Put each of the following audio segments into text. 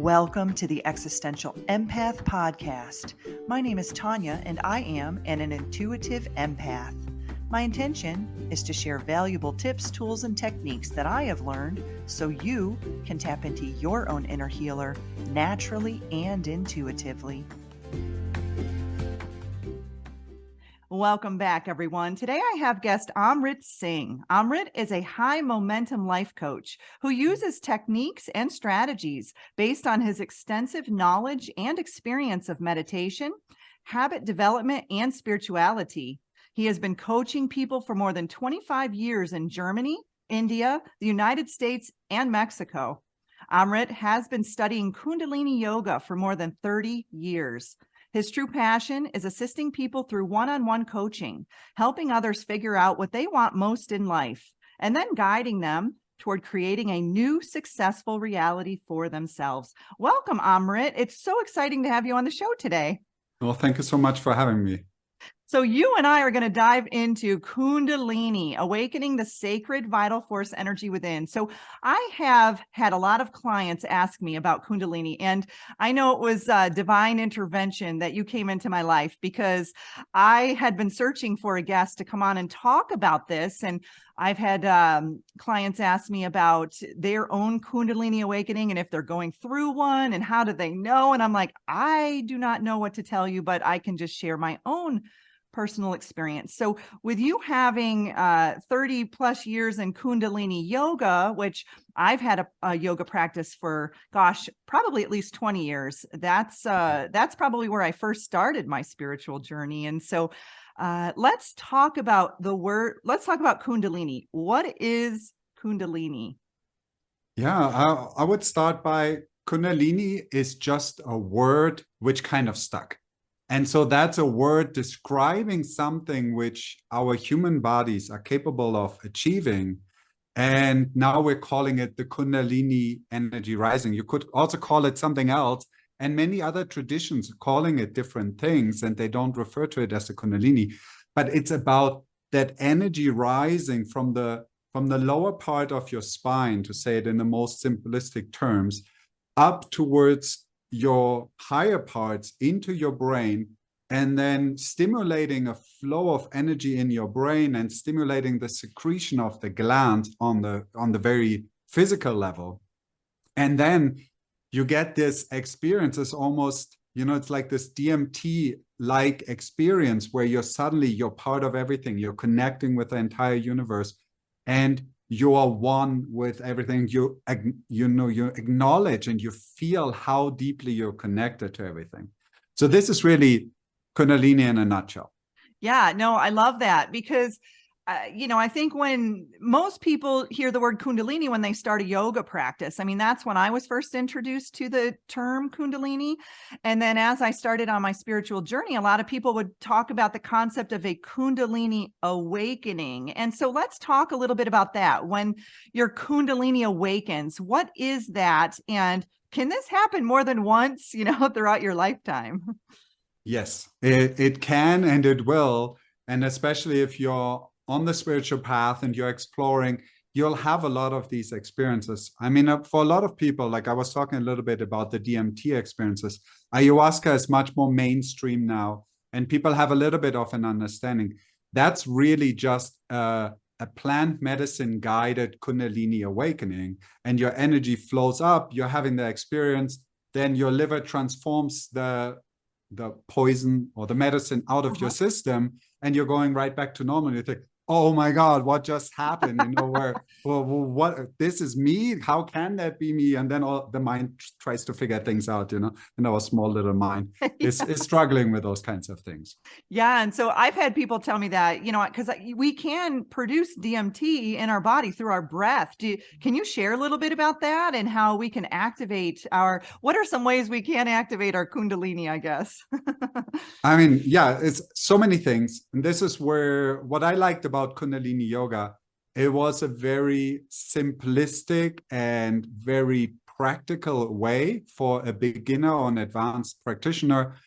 Welcome to the Existential Empath Podcast. My name is Tanya, and I am an intuitive empath. My intention is to share valuable tips, tools, and techniques that I have learned so you can tap into your own inner healer naturally and intuitively. Welcome back, everyone. Today I have guest Amrit Singh. Amrit is a high momentum life coach who uses techniques and strategies based on his extensive knowledge and experience of meditation, habit development, and spirituality. He has been coaching people for more than 25 years in Germany, India, the United States, and Mexico. Amrit has been studying Kundalini Yoga for more than 30 years. His true passion is assisting people through one-on-one coaching, helping others figure out what they want most in life, and then guiding them toward creating a new successful reality for themselves. Welcome, Amrit. It's so exciting to have you on the show today. Well, thank you so much for having me. So you and I are going to dive into Kundalini, awakening the sacred vital force energy within. So I have had a lot of clients ask me about Kundalini, and I know it was divine intervention that you came into my life because I had been searching for a guest to come on and talk about this. And I've had clients ask me about their own Kundalini awakening and if they're going through one and how do they know? And I'm like, I do not know what to tell you, but I can just share my own personal experience. So with you having 30 plus years in Kundalini Yoga, which I've had a yoga practice for, probably at least 20 years. That's probably where I first started my spiritual journey. And so let's talk about Kundalini. What is Kundalini? Yeah, I would start by Kundalini is just a word which kind of stuck. And so that's a word describing something which our human bodies are capable of achieving. And now we're calling it the Kundalini energy rising. You could also call it something else. And many other traditions are calling it different things, and they don't refer to it as the Kundalini. But it's about that energy rising from the lower part of your spine, to say it in the most simplistic terms, up towards your higher parts into your brain, and then stimulating a flow of energy in your brain and stimulating the secretion of the glands on the very physical level. And then you get this experience. It's almost, it's like this DMT-like experience where you're part of everything. You're connecting with the entire universe, and you are one with everything. You acknowledge and you feel how deeply you're connected to everything. So this is really Kundalini in a nutshell. Yeah, no, I love that because, I think when most people hear the word Kundalini when they start a yoga practice, that's when I was first introduced to the term Kundalini. And then as I started on my spiritual journey, a lot of people would talk about the concept of a Kundalini awakening. And so let's talk a little bit about that. When your Kundalini awakens, what is that? And can this happen more than once, throughout your lifetime? Yes, it can and it will. And especially if you're on the spiritual path and you're exploring, you'll have a lot of these experiences. For a lot of people, like I was talking a little bit about the DMT experiences, ayahuasca is much more mainstream now, and people have a little bit of an understanding. That's really just a plant medicine guided Kundalini awakening, and your energy flows up, you're having the experience, then your liver transforms the poison or the medicine out of your system, and you're going right back to normal. You think, oh my God, what just happened? What, this is me? How can that be me? And then the mind tries to figure things out, and our small little mind is struggling with those kinds of things. Yeah. And so I've had people tell me that, because we can produce DMT in our body through our breath. Can you share a little bit about that and how we can activate what are some ways we can activate our Kundalini, I guess? Yeah, it's so many things. And this is where what I liked about Kundalini Yoga, it was a very simplistic and very practical way for a beginner or an advanced practitioner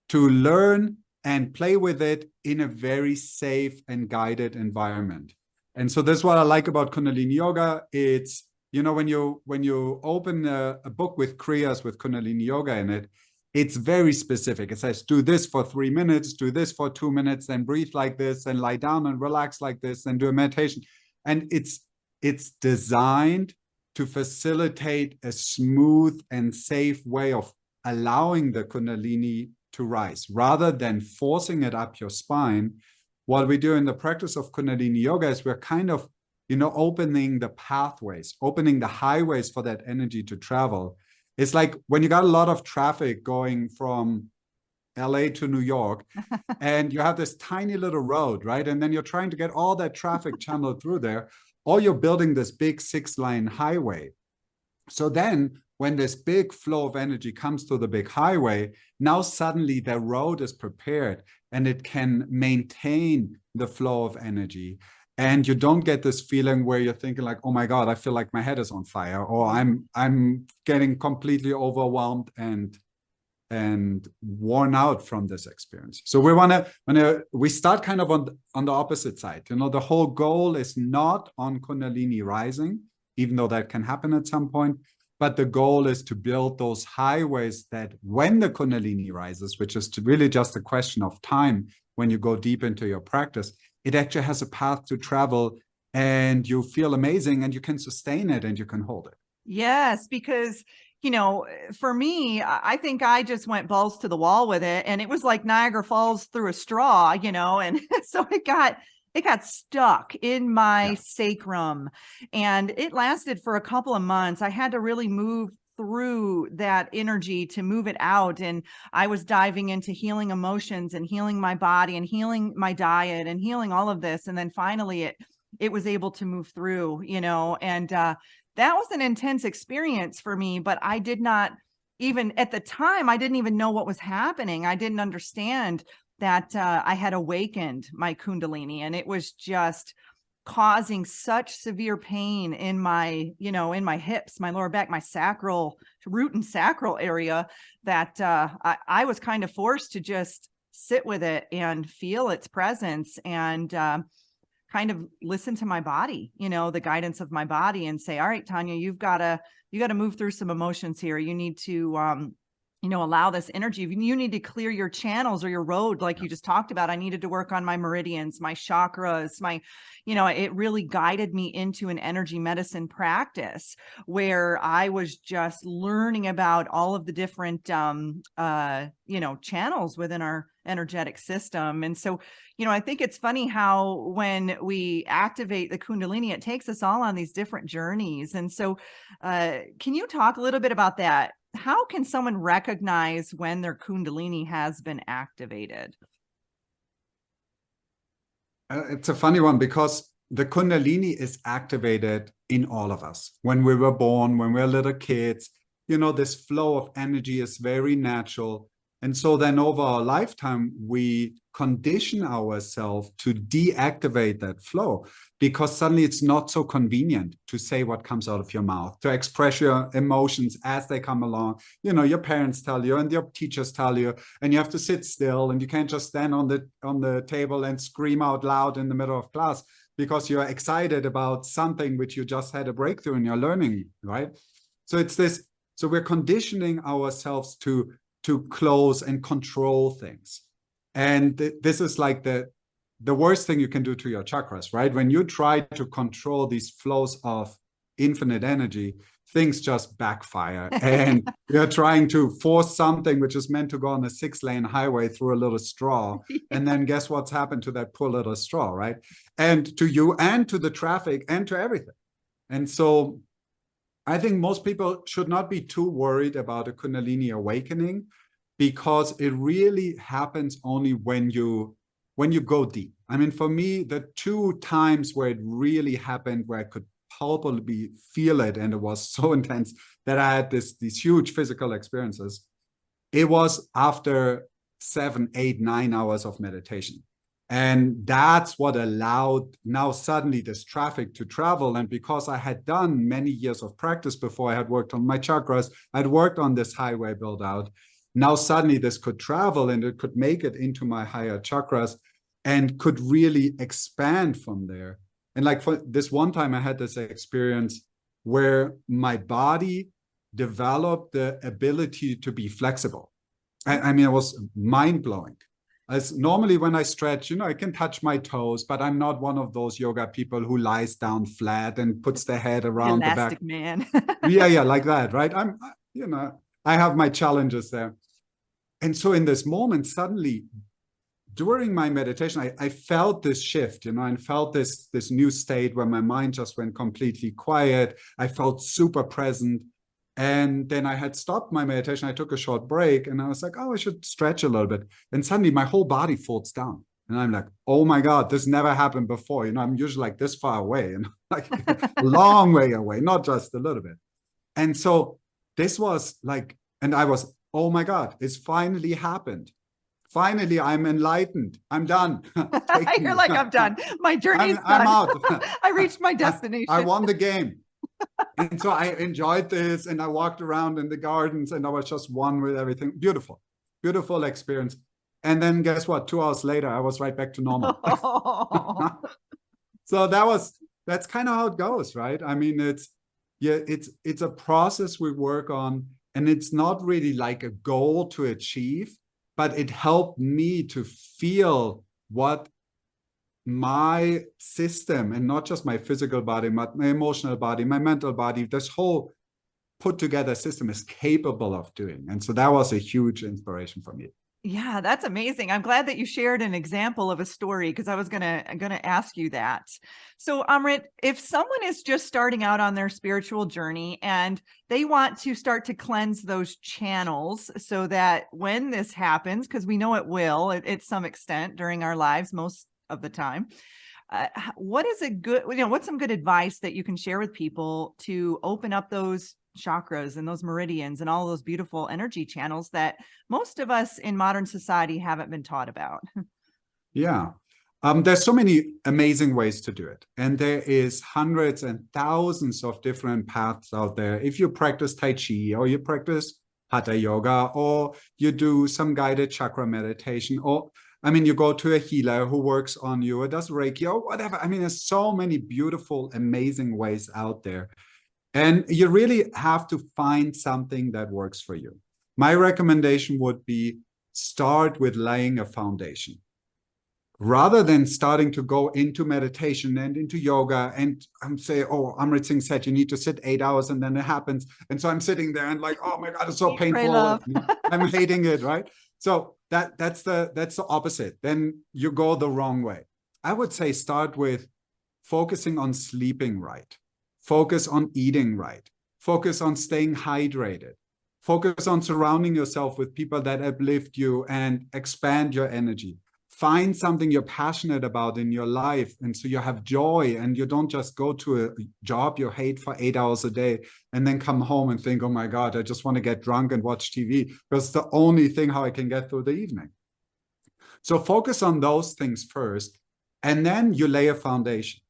to learn and play with it in a very safe and guided environment. And so that's what I like about Kundalini Yoga. It's when you open a book with kriyas with Kundalini Yoga in it, it's very specific. It says, do this for 3 minutes, do this for 2 minutes, then breathe like this, and lie down and relax like this, and do a meditation. And it's designed to facilitate a smooth and safe way of allowing the Kundalini to rise, rather than forcing it up your spine. What we do in the practice of Kundalini Yoga is we're kind of, opening the pathways, opening the highways for that energy to travel. It's like when you got a lot of traffic going from LA to New York, and you have this tiny little road, right? And then you're trying to get all that traffic channeled through there, or you're building this big 6-lane highway. So then when this big flow of energy comes to the big highway, now suddenly the road is prepared and it can maintain the flow of energy. And you don't get this feeling where you're thinking like, oh my God, I feel like my head is on fire, or I'm getting completely overwhelmed and worn out from this experience. So we start kind of on the opposite side. The whole goal is not on Kundalini rising, even though that can happen at some point, but the goal is to build those highways that when the Kundalini rises, which is really just a question of time when you go deep into your practice, it actually has a path to travel, and you feel amazing, and you can sustain it, and you can hold it. Yes, because, for me, I think I just went balls to the wall with it, and it was like Niagara Falls through a straw, and so it got stuck in my sacrum, and it lasted for a couple of months. I had to really move through that energy to move it out. And I was diving into healing emotions and healing my body and healing my diet and healing all of this. And then finally it was able to move through, and that was an intense experience for me, but I did not even at the time, I didn't even know what was happening. I didn't understand that I had awakened my Kundalini, and it was just causing such severe pain in my, in my hips, my lower back, my sacral, root and sacral area, that I was kind of forced to just sit with it and feel its presence, and kind of listen to my body, the guidance of my body, and say, all right, Tanya, you got to move through some emotions here. You need to, allow this energy. You need to clear your channels or your road. Like you just talked about, I needed to work on my meridians, my chakras, it really guided me into an energy medicine practice where I was just learning about all of the different, channels within our energetic system. And so, I think it's funny how when we activate the Kundalini, it takes us all on these different journeys. And so, can you talk a little bit about that? How can someone recognize when their Kundalini has been activated? It's a funny one, because the Kundalini is activated in all of us. When we were born, when we were little kids, this flow of energy is very natural. And so then over our lifetime, we condition ourselves to deactivate that flow, because suddenly it's not so convenient to say what comes out of your mouth, to express your emotions as they come along. Your parents tell you and your teachers tell you, and you have to sit still, and you can't just stand on the table and scream out loud in the middle of class because you're excited about something which you just had a breakthrough in your learning, right? So it's this, so we're conditioning ourselves to close and control things. And this is like the worst thing you can do to your chakras, right? When you try to control these flows of infinite energy, things just backfire. And you're trying to force something which is meant to go on a 6-lane highway through a little straw. And then guess what's happened to that poor little straw, right? And to you and to the traffic and to everything. And so I think most people should not be too worried about a Kundalini awakening, because it really happens only when you go deep. I mean, for me, the 2 times where it really happened, where I could palpably feel it, and it was so intense that I had these huge physical experiences, it was after 7, 8, 9 hours of meditation. And that's what allowed now suddenly this traffic to travel. And because I had done many years of practice before, I had worked on my chakras, I'd worked on this highway build out. Now suddenly this could travel, and it could make it into my higher chakras and could really expand from there. And like for this one time, I had this experience where my body developed the ability to be flexible. I mean, it was mind-blowing. As normally when I stretch, I can touch my toes, but I'm not one of those yoga people who lies down flat and puts their head around the back. Elastic man. Yeah, like that, right? I have my challenges there. And so in this moment, suddenly, during my meditation, I felt this shift, and felt this new state where my mind just went completely quiet. I felt super present. And then I had stopped my meditation. I took a short break and I was like, oh, I should stretch a little bit. And suddenly my whole body folds down. And I'm like, oh my God, this never happened before. I'm usually like this far away, like a long way away, not just a little bit. And so this was like, and I was, oh my God, it's finally happened. Finally, I'm enlightened. I'm done. You're like, I'm done. My journey's done. I'm out. I reached my destination. I won the game. And so I enjoyed this, and I walked around in the gardens, and I was just one with everything. Beautiful, beautiful experience. And then guess what? 2 hours later, I was right back to normal. So that's kind of how it goes, right? I mean, it's a process we work on, and it's not really like a goal to achieve, but it helped me to feel what my system, and not just my physical body, but my emotional body, my mental body, this whole put together system is capable of doing. And so that was a huge inspiration for me. Yeah, that's amazing. I'm glad that you shared an example of a story, because I was gonna ask you that. So Amrit, if someone is just starting out on their spiritual journey and they want to start to cleanse those channels so that when this happens, because we know it will at some extent during our lives, most of the time, what's some good advice that you can share with people to open up those chakras and those meridians and all those beautiful energy channels that most of us in modern society haven't been taught about? Yeah. There's so many amazing ways to do it. And there is hundreds and thousands of different paths out there. If you practice Tai Chi, or you practice Hatha Yoga, or you do some guided chakra meditation, or you go to a healer who works on you, or does Reiki, or whatever. There's so many beautiful, amazing ways out there. And you really have to find something that works for you. My recommendation would be start with laying a foundation. Rather than starting to go into meditation and into yoga and say, oh, Amrit Singh said you need to sit 8 hours and then it happens. And so I'm sitting there and like, oh my God, it's so painful. I'm hating it, right? So that's the opposite. Then you go the wrong way. I would say start with focusing on sleeping right. Focus on eating right. Focus on staying hydrated. Focus on surrounding yourself with people that uplift you and expand your energy. Find something you're passionate about in your life, and so you have joy, and you don't just go to a job you hate for 8 hours a day and then come home and think, oh my God, I just want to get drunk and watch TV because it's the only thing how I can get through the evening. So focus on those things first, and then you lay a foundation.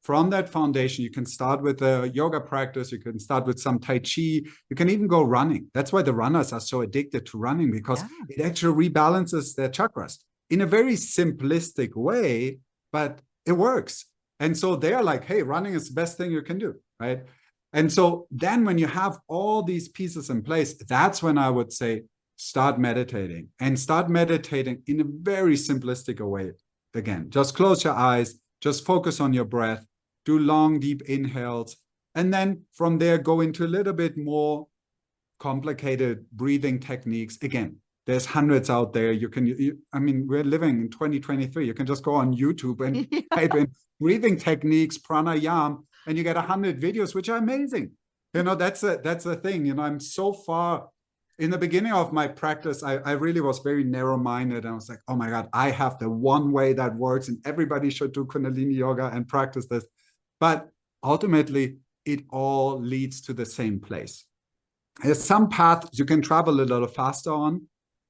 From that foundation, you can start with a yoga practice. You can start with some Tai Chi. You can even go running. That's why the runners are so addicted to running, because it actually rebalances their chakras in a very simplistic way, but it works. And so they're like, hey, running is the best thing you can do, right? And so then when you have all these pieces in place, that's when I would say, start meditating, and start meditating in a very simplistic way. Again, just close your eyes, just focus on your breath, do long, deep inhales, and then from there, go into a little bit more complicated breathing techniques. Again, there's hundreds out there. We're living in 2023. You can just go on YouTube and type in breathing techniques, pranayama, and you get 100 videos, which are amazing. That's the thing. I'm so far in the beginning of my practice, I really was very narrow-minded. And I was like, oh my God, I have the one way that works, and everybody should do Kundalini Yoga and practice this. But ultimately, it all leads to the same place. There's some paths you can travel a little faster on.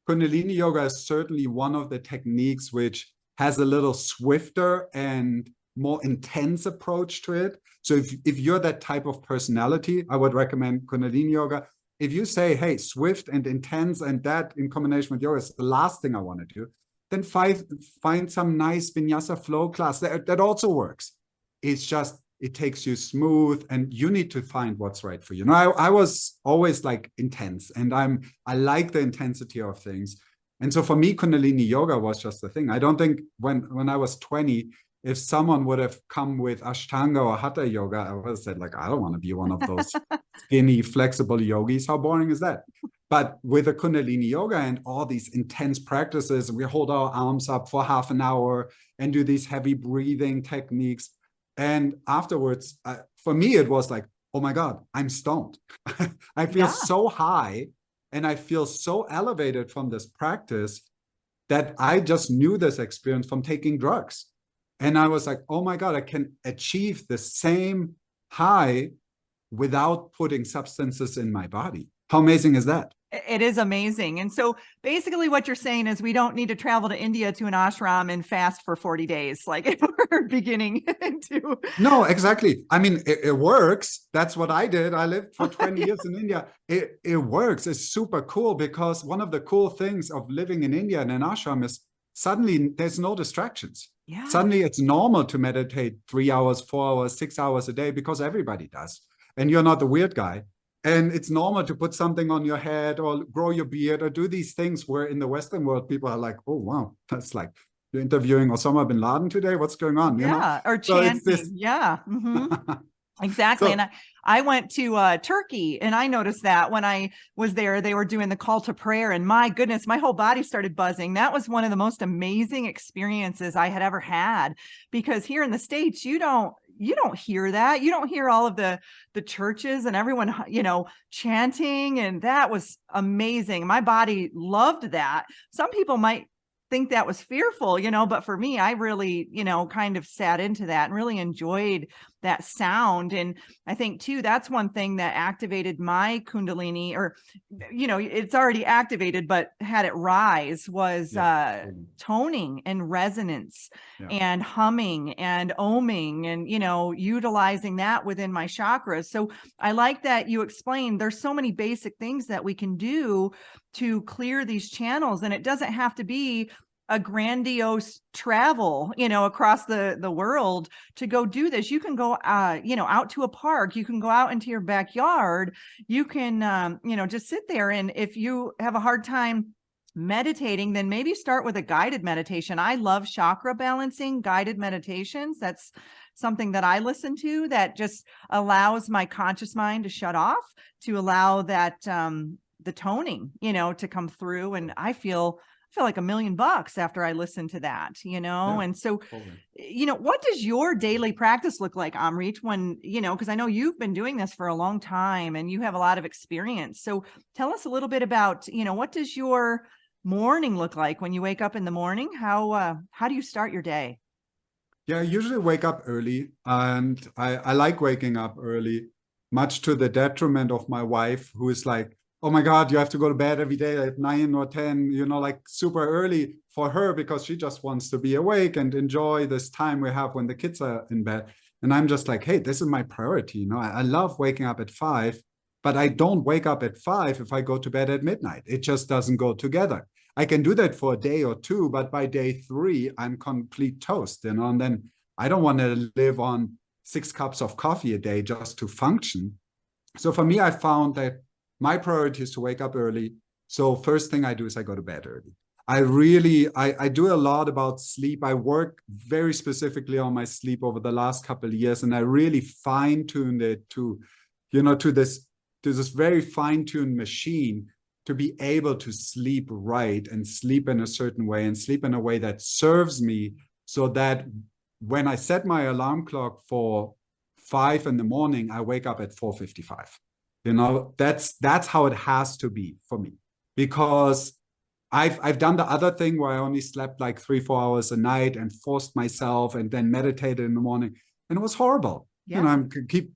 Kundalini Yoga is certainly one of the techniques which has a little swifter and more intense approach to it. So if you're that type of personality, I would recommend Kundalini Yoga. If you say, hey, swift and intense, and that in combination with yoga is the last thing I want to do, then find some nice vinyasa flow class. That also works. It's just it takes you smooth, and you need to find what's right for you. I was always like intense, and I like the intensity of things. And so for me, Kundalini yoga was just the thing. I don't think when I was 20, if someone would have come with Ashtanga or Hatha yoga, I would have said, like, I don't want to be one of those skinny, flexible yogis. How boring is that? But with the Kundalini yoga and all these intense practices, we hold our arms up for half an hour and do these heavy breathing techniques. And afterwards, for me, it was like, oh my God, I'm stoned. I feel so high and I feel so elevated from this practice that I just knew this experience from taking drugs. And I was like, oh my God, I can achieve the same high without putting substances in my body. How amazing is that? It is amazing. And so basically what you're saying is we don't need to travel to India to an ashram and fast for 40 days, like if we're beginning to. No, exactly. I mean, it works. That's what I did. I lived for 20 years in India. It works. It's super cool, because one of the cool things of living in India in an ashram is suddenly there's no distractions. Yeah. Suddenly it's normal to meditate 3 hours, 4 hours, 6 hours a day, because everybody does. And you're not the weird guy. And it's normal to put something on your head or grow your beard or do these things where in the Western world, people are like, oh, wow, that's like you're interviewing Osama bin Laden today. What's going on? Yeah. You know? Or chanting. Yeah. Mm-hmm. Exactly. And I went to Turkey, and I noticed that when I was there, they were doing the call to prayer, and my goodness, my whole body started buzzing. That was one of the most amazing experiences I had ever had, because here in the States, you don't hear that. You don't hear all of the churches and everyone, chanting. And that was amazing. My body loved that. Some people might think that was fearful, but for me, I really, kind of sat into that and really enjoyed that sound. And I think too, that's one thing that activated my Kundalini, or, it's already activated, but had it rise, was toning and resonance and humming and oming and, utilizing that within my chakras. So I like that you explained there's so many basic things that we can do to clear these channels. And it doesn't have to be a grandiose travel, across the world to go do this. You can go, out to a park. You can go out into your backyard. You can, just sit there. And if you have a hard time meditating, then maybe start with a guided meditation. I love chakra balancing guided meditations. That's something that I listen to that just allows my conscious mind to shut off, to allow that, the toning, to come through. And I feel like $1,000,000 after I listen to that, and so, what does your daily practice look like, Amrit, when, because I know you've been doing this for a long time and you have a lot of experience. So tell us a little bit about, what does your morning look like when you wake up in the morning? How do you start your day? Yeah, I usually wake up early, and I like waking up early, much to the detriment of my wife, who is like, oh my God, you have to go to bed every day at 9 or 10, like super early for her, because she just wants to be awake and enjoy this time we have when the kids are in bed. And I'm just like, hey, this is my priority. I love waking up at 5, but I don't wake up at 5 if I go to bed at midnight. It just doesn't go together. I can do that for a day or two, but by day 3, I'm complete toast, and then I don't want to live on 6 cups of coffee a day just to function. So for me, I found that my priority is to wake up early. So first thing I do is I go to bed early. I do a lot about sleep. I work very specifically on my sleep over the last couple of years, and I really fine-tuned it to this very fine-tuned machine to be able to sleep right and sleep in a certain way and sleep in a way that serves me, so that when I set my alarm clock for 5 in the morning, I wake up at 4:55. That's how it has to be for me, because I've done the other thing where I only slept like 3-4 hours a night and forced myself and then meditated in the morning, and it was horrible. I keep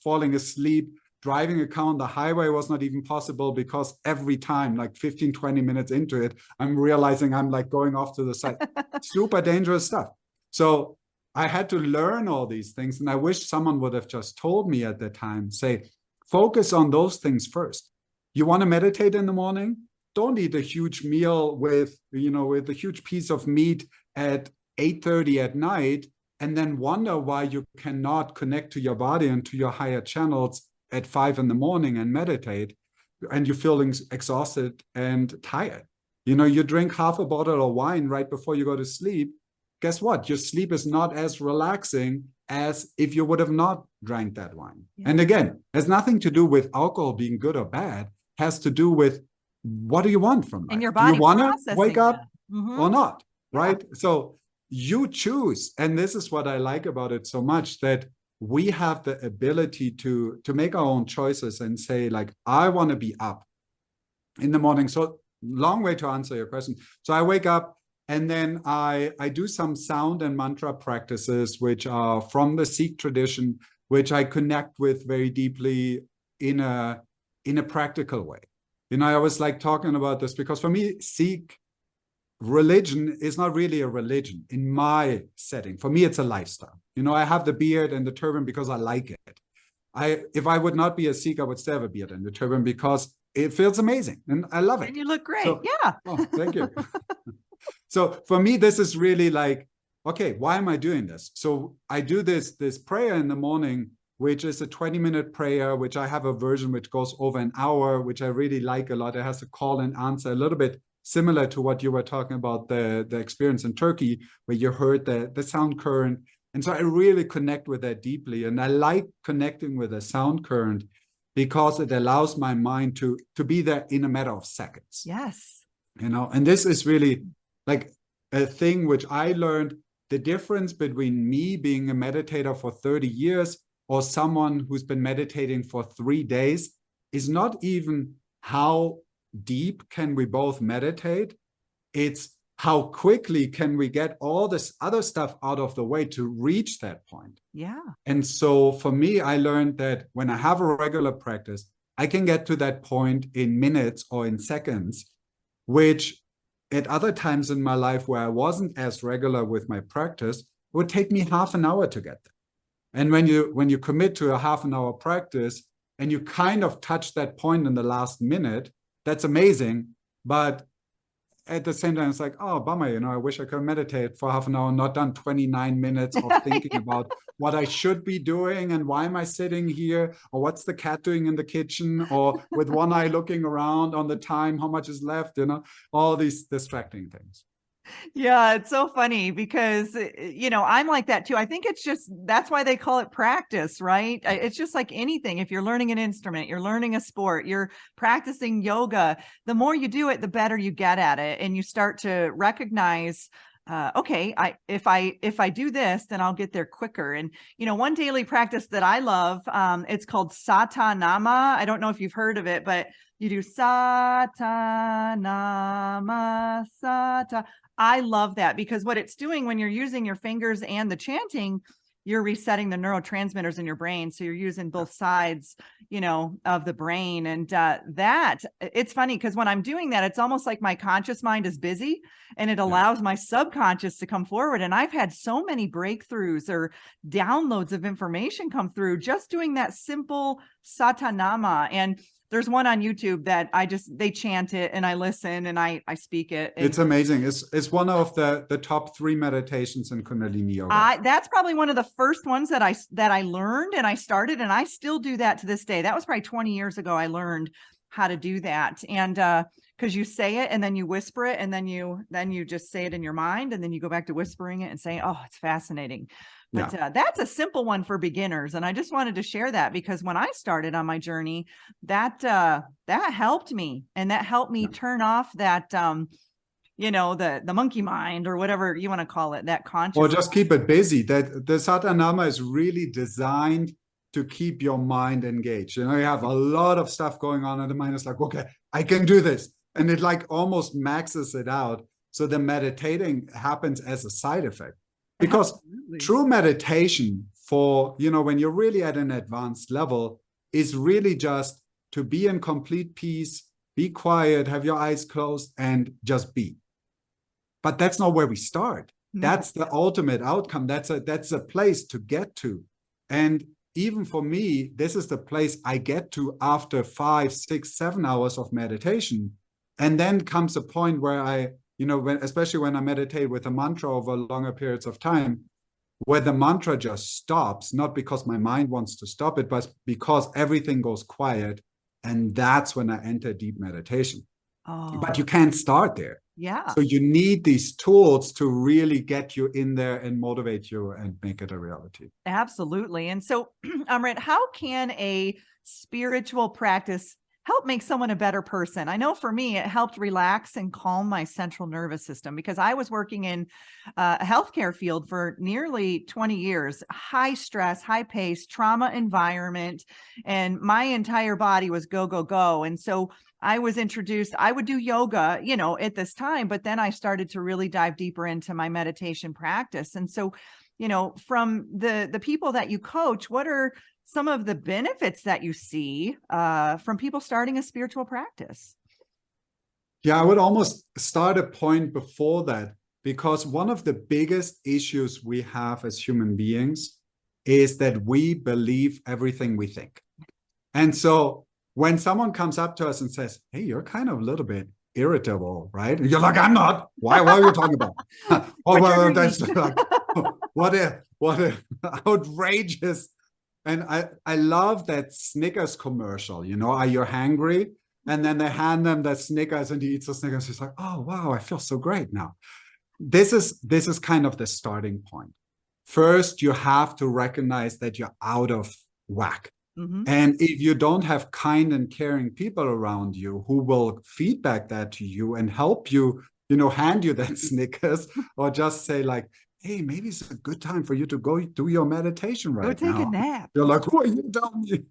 falling asleep. Driving a car on the highway was not even possible, because every time, like 15-20 minutes into it, I'm realizing I'm like going off to the side. Super dangerous stuff. So I had to learn all these things, and I wish someone would have just told me at the time, say, focus on those things first. You want to meditate in the morning? Don't eat a huge meal with a huge piece of meat at 8:30 at night. and then wonder why you cannot connect to your body and to your higher channels at 5 in the morning and meditate, and you're feeling exhausted and tired. You drink half a bottle of wine right before you go to sleep. Guess what? Your sleep is not as relaxing as if you would have not drank that wine. Yeah. And again, has nothing to do with alcohol being good or bad, has to do with what do you want from life? And your body do you want to wake up or not? Right? Yeah. So you choose. And this is what I like about it so much, that we have the ability to make our own choices and say, like, I want to be up in the morning. So long way to answer your question. So I wake up and then I do some sound and mantra practices, which are from the Sikh tradition, which I connect with very deeply in a practical way. I always like talking about this because for me, Sikh religion is not really a religion in my setting. For me, it's a lifestyle. I have the beard and the turban because I like it. If I would not be a Sikh, I would still have a beard and the turban because it feels amazing and I love it. And you look great. So, yeah. Oh, thank you. So for me, this is really like, okay, why am I doing this? So I do this prayer in the morning, which is a 20-minute prayer, which I have a version which goes over an hour, which I really like a lot. It has a call and answer, a little bit similar to what you were talking about, the experience in Turkey, where you heard the sound current. And so I really connect with that deeply. And I like connecting with the sound current because it allows my mind to be there in a matter of seconds. Yes. And this is really like a thing which I learned. The difference between me being a meditator for 30 years or someone who's been meditating for 3 days is not even how deep can we both meditate. It's how quickly can we get all this other stuff out of the way to reach that point. Yeah. And so for me, I learned that when I have a regular practice, I can get to that point in minutes or in seconds, which at other times in my life where I wasn't as regular with my practice, it would take me half an hour to get there. And when you commit to a half an hour practice and you kind of touch that point in the last minute, that's amazing. But at the same time, it's like, oh, bummer, I wish I could meditate for half an hour, not done 29 minutes of thinking about what I should be doing and why am I sitting here, or what's the cat doing in the kitchen, or with one eye looking around on the time, how much is left, all these distracting things. Yeah, it's so funny because, I'm like that too. I think that's why they call it practice, right? It's just like anything. If you're learning an instrument, you're learning a sport, you're practicing yoga, the more you do it, the better you get at it. And you start to recognize, okay, if I do this, then I'll get there quicker. And, one daily practice that I love, it's called Sata Nama. I don't know if you've heard of it, but you do Sata Nama Sata. I love that because what it's doing when you're using your fingers and the chanting, you're resetting the neurotransmitters in your brain. So you're using both sides, of the brain. And it's funny because when I'm doing that, it's almost like my conscious mind is busy and it allows my subconscious to come forward. And I've had so many breakthroughs or downloads of information come through just doing that simple satanama. And there's one on YouTube that they chant it and I listen and I speak it. It's amazing. It's one of the top 3 meditations in Kundalini Yoga. That's probably one of the first ones that I learned and I started, and I still do that to this day. That was probably 20 years ago. I learned how to do that. And because you say it and then you whisper it and then you just say it in your mind and then you go back to whispering it and saying, oh, it's fascinating. But that's a simple one for beginners. And I just wanted to share that because when I started on my journey, that helped me. And that helped me turn off that, the monkey mind or whatever you want to call it, that conscious. Or just keep it busy. That the Satanama is really designed to keep your mind engaged. You have a lot of stuff going on and the mind is like, okay, I can do this. And it like almost maxes it out. So the meditating happens as a side effect. Because Absolutely. True meditation for, when you're really at an advanced level is really just to be in complete peace, be quiet, have your eyes closed and just be. But that's not where we start. No. That's the ultimate outcome. That's a place to get to. And even for me, this is the place I get to after 5, 6, 7 hours of meditation. And then comes a point where especially when I meditate with a mantra over longer periods of time, where the mantra just stops, not because my mind wants to stop it, but because everything goes quiet. And that's when I enter deep meditation. But you Oh, can't start there. yeah. So you need these tools to really get you in there and motivate you and make it a reality. Absolutely. And so, Amrit, how can a spiritual practice help make someone a better person? I know for me, it helped relax and calm my central nervous system because I was working in a healthcare field for nearly 20 years, high stress, high pace, trauma environment, and my entire body was go, go, go. And so I was introduced, I would do yoga, at this time, but then I started to really dive deeper into my meditation practice. And so, from the people that you coach, what are some of the benefits that you see from people starting a spiritual practice? Yeah, I would almost start a point before that, because one of the biggest issues we have as human beings is that we believe everything we think. And so when someone comes up to us and says, hey, you're kind of a little bit irritable, right? And you're like, I'm not. Why are you talking about? Oh, well, that's like, what a outrageous. And I love that Snickers commercial, are you hangry? And then they hand them the Snickers and he eats the Snickers. He's like, oh, wow, I feel so great now. This is kind of the starting point. First, you have to recognize that you're out of whack. Mm-hmm. And if you don't have kind and caring people around you who will feedback that to you and help you, hand you that Snickers, or just say like, hey, maybe it's a good time for you to go do your meditation Go right take a now. nap. You're like, what are you telling me?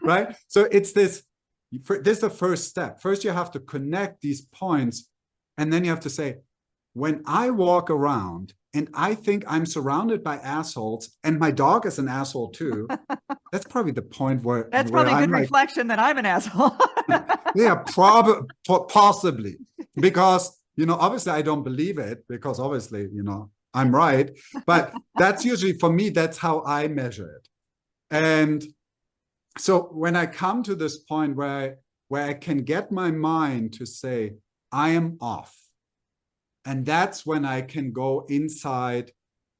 Right? So it's this is the first step. First, you have to connect these points. And then you have to say, when I walk around and I think I'm surrounded by assholes and my dog is an asshole too, that's probably the point where That's probably a I'm good like, reflection that I'm an asshole. yeah, possibly, because obviously I don't believe it, because obviously I'm right, but that's usually, for me, that's how I measure it. And so when I come to this point where I can get my mind to say I am off, and that's when I can go inside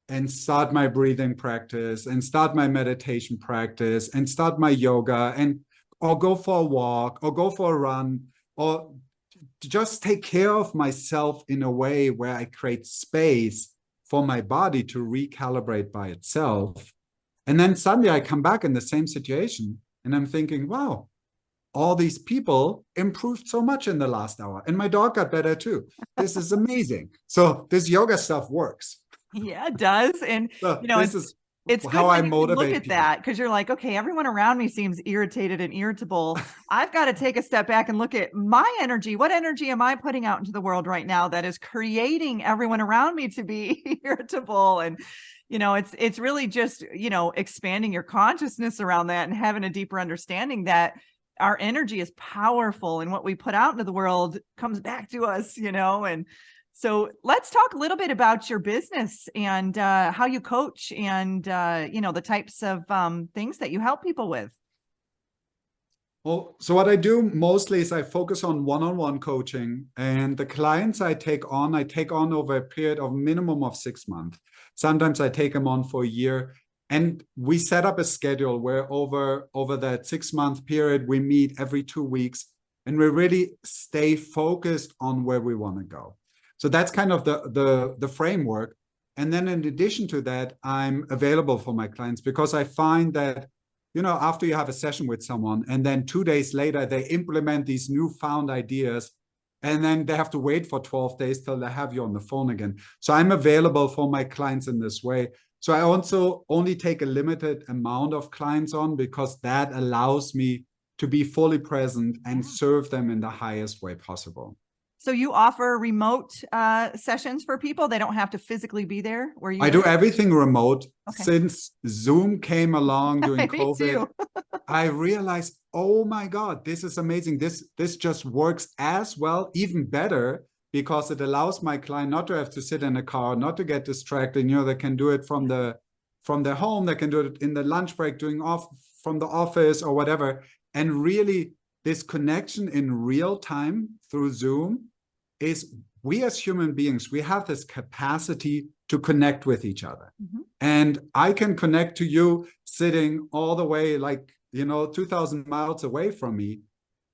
and start my breathing practice and start my meditation practice and start my yoga, or go for a walk or go for a run, or just take care of myself in a way where I create space for my body to recalibrate by itself. And then suddenly I come back in the same situation and I'm thinking, wow, all these people improved so much in the last hour. And my dog got better too. This is amazing. So this yoga stuff works. Yeah, it does. And, So this is it's how good I that you can look motivate at people. that, because you're like, okay, everyone around me seems irritated and irritable. I've got to take a step back and look at my energy. What energy am I putting out into the world right now that is creating everyone around me to be irritable? And, it's really just, expanding your consciousness around that and having a deeper understanding that our energy is powerful and what we put out into the world comes back to us, and so let's talk a little bit about your business and how you coach and, the types of things that you help people with. Well, so what I do mostly is I focus on one-on-one coaching, and the clients I take on over a period of minimum of 6 months. Sometimes I take them on for a year, and we set up a schedule where over that 6-month period, we meet every 2 weeks and we really stay focused on where we want to go. So that's kind of the framework. And then in addition to that, I'm available for my clients, because I find that, after you have a session with someone and then 2 days later, they implement these newfound ideas, and then they have to wait for 12 days till they have you on the phone again. So I'm available for my clients in this way. So I also only take a limited amount of clients on, because that allows me to be fully present and serve them in the highest way possible. So you offer remote sessions for people? They don't have to physically be there where you I do everything remote. Okay. Since Zoom came along during Me COVID, too. I realized, oh my God, this is amazing. This just works as well, even better, because it allows my client not to have to sit in a car, not to get distracted. They can do it from their home. They can do it in the lunch break, from the office or whatever. And really, this connection in real time through Zoom is, we as human beings, we have this capacity to connect with each other. Mhm. And I can connect to you sitting all the way, like, 2,000 miles away from me,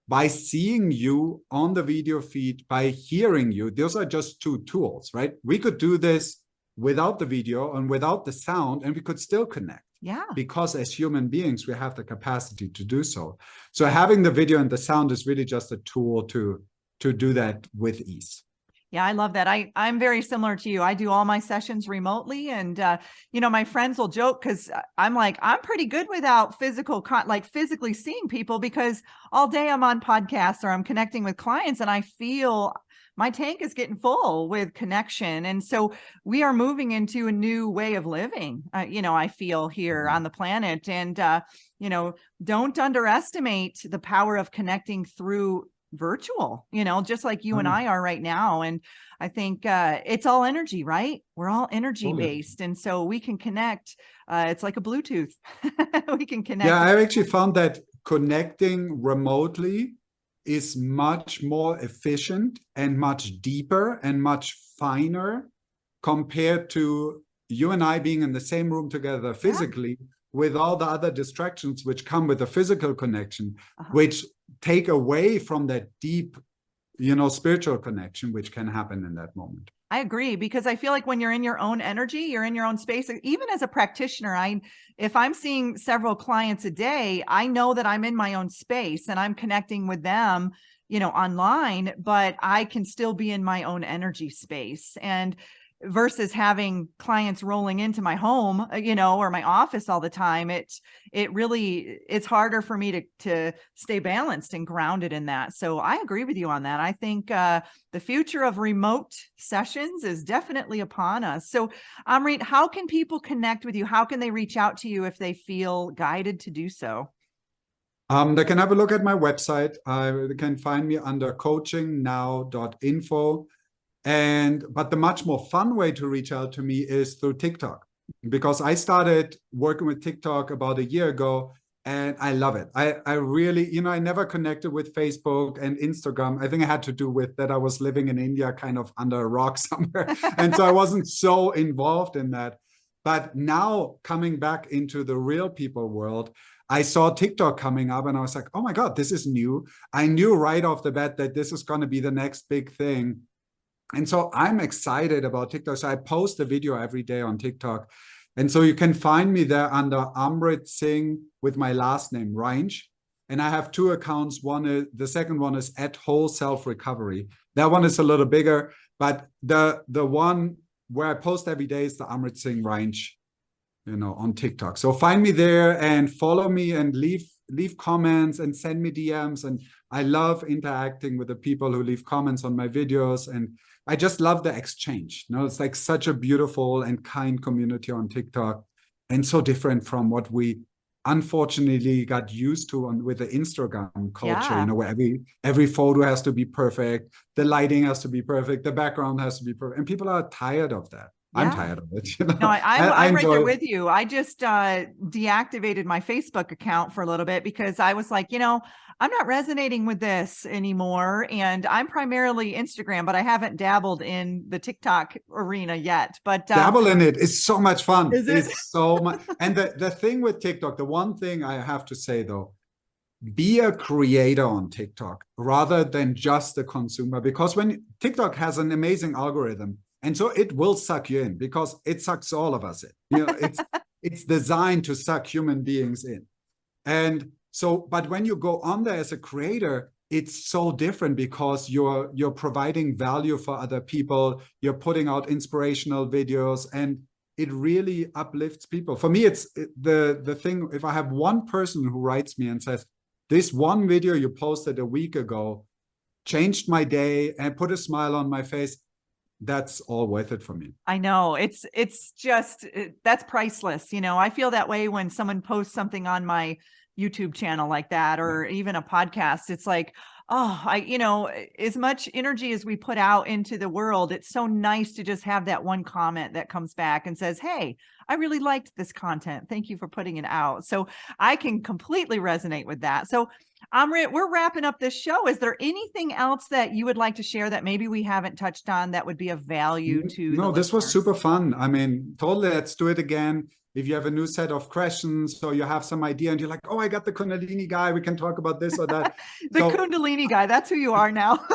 by seeing you on the video feed, by hearing you. Those are just two tools, right? We could do this without the video and without the sound, and we could still connect. Yeah. Because as human beings, we have the capacity to do so. So having the video and the sound is really just a tool to do that with ease. Yeah, I love that. I'm very similar to you. I do all my sessions remotely, and my friends will joke because I'm like, I'm pretty good without physically seeing people, because all day I'm on podcasts or I'm connecting with clients, and I feel my tank is getting full with connection. And so we are moving into a new way of living, I feel here on the planet. And, don't underestimate the power of connecting through virtual, just like you and I are right now. And I think it's all energy, right? We're all energy based. And so we can connect. It's like a Bluetooth. We can connect. Yeah, I actually found that connecting remotely is much more efficient and much deeper and much finer compared to you and I being in the same room together physically, with all the other distractions which come with a physical connection, which take away from that deep, spiritual connection, which can happen in that moment. I agree, because I feel like when you're in your own energy, you're in your own space. Even as a practitioner, if I'm seeing several clients a day, I know that I'm in my own space and I'm connecting with them, online, but I can still be in my own energy space. And versus having clients rolling into my home, or my office all the time, it's harder for me to stay balanced and grounded in that. So I agree with you on that. I think the future of remote sessions is definitely upon us. So Amrit, how can people connect with you? How can they reach out to you if they feel guided to do so? They can have a look at my website. They can find me under coachingnow.info. But the much more fun way to reach out to me is through TikTok, because I started working with TikTok about a year ago, and I love it. I really, I never connected with Facebook and Instagram. I think it had to do with that I was living in India, kind of under a rock somewhere. And so I wasn't so involved in that. But now coming back into the real people world, I saw TikTok coming up and I was like, oh my God, this is new. I knew right off the bat that this is going to be the next big thing. And so I'm excited about TikTok. So I post a video every day on TikTok. And so you can find me there under Amrit Singh with my last name, Range. And I have two accounts. The second one is at Whole Self Recovery. That one is a little bigger, but the one where I post every day is the Amrit Singh Range, on TikTok. So find me there and follow me and leave comments and send me DMs. And I love interacting with the people who leave comments on my videos. And I just love the exchange. It's like such a beautiful and kind community on TikTok, and so different from what we unfortunately got used to with the Instagram culture, where every photo has to be perfect, the lighting has to be perfect, the background has to be perfect, and people are tired of that. Yeah. I'm tired of it. No, I'm right there with you. I just deactivated my Facebook account for a little bit because I was like, I'm not resonating with this anymore. And I'm primarily Instagram, but I haven't dabbled in the TikTok arena yet. But dabble in it. It's so much fun. Is it? It's so much. And the thing with TikTok, the one thing I have to say though, be a creator on TikTok rather than just a consumer, because when TikTok has an amazing algorithm, and so it will suck you in because it sucks all of us in. It's designed to suck human beings in. And so, but when you go on there as a creator, it's so different because you're providing value for other people. You're putting out inspirational videos, and it really uplifts people. For me, it's the thing. If I have one person who writes me and says, "This one video you posted a week ago changed my day and put a smile on my face," that's all worth it for me. I know it's just, that's priceless. I feel that way when someone posts something on my YouTube channel like that, or even a podcast. It's like, oh, as much energy as we put out into the world, it's so nice to just have that one comment that comes back and says, hey, I really liked this content. Thank you for putting it out. So I can completely resonate with that. So Amrit, we're wrapping up this show. Is there anything else that you would like to share that maybe we haven't touched on that would be of value to the No, this was listeners? super fun. I mean, totally, let's do it again. If you have a new set of questions or you have some idea and you're like, oh, I got the Kundalini guy, we can talk about this or that. The So, Kundalini guy, that's who you are now.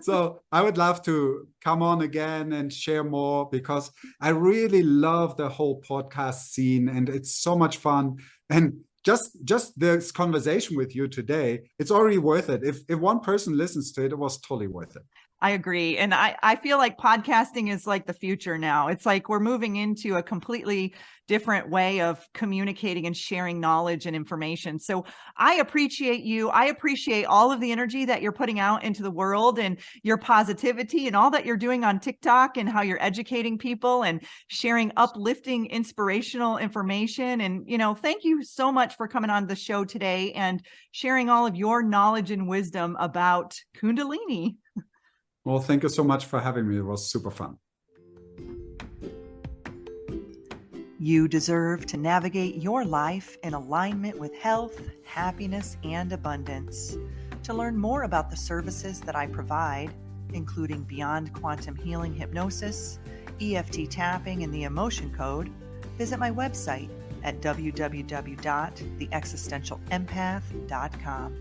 so I would love to come on again and share more, because I really love the whole podcast scene and it's so much fun. And just this conversation with you today, it's already worth it. If one person listens to it, it was totally worth it. I agree. And I feel like podcasting is like the future now. It's like we're moving into a completely different way of communicating and sharing knowledge and information. So I appreciate you. I appreciate all of the energy that you're putting out into the world and your positivity and all that you're doing on TikTok and how you're educating people and sharing uplifting, inspirational information. And, thank you so much for coming on the show today and sharing all of your knowledge and wisdom about Kundalini. Well, thank you so much for having me. It was super fun. You deserve to navigate your life in alignment with health, happiness, and abundance. To learn more about the services that I provide, including Beyond Quantum Healing Hypnosis, EFT tapping, and the Emotion Code, visit my website at www.theexistentialempath.com.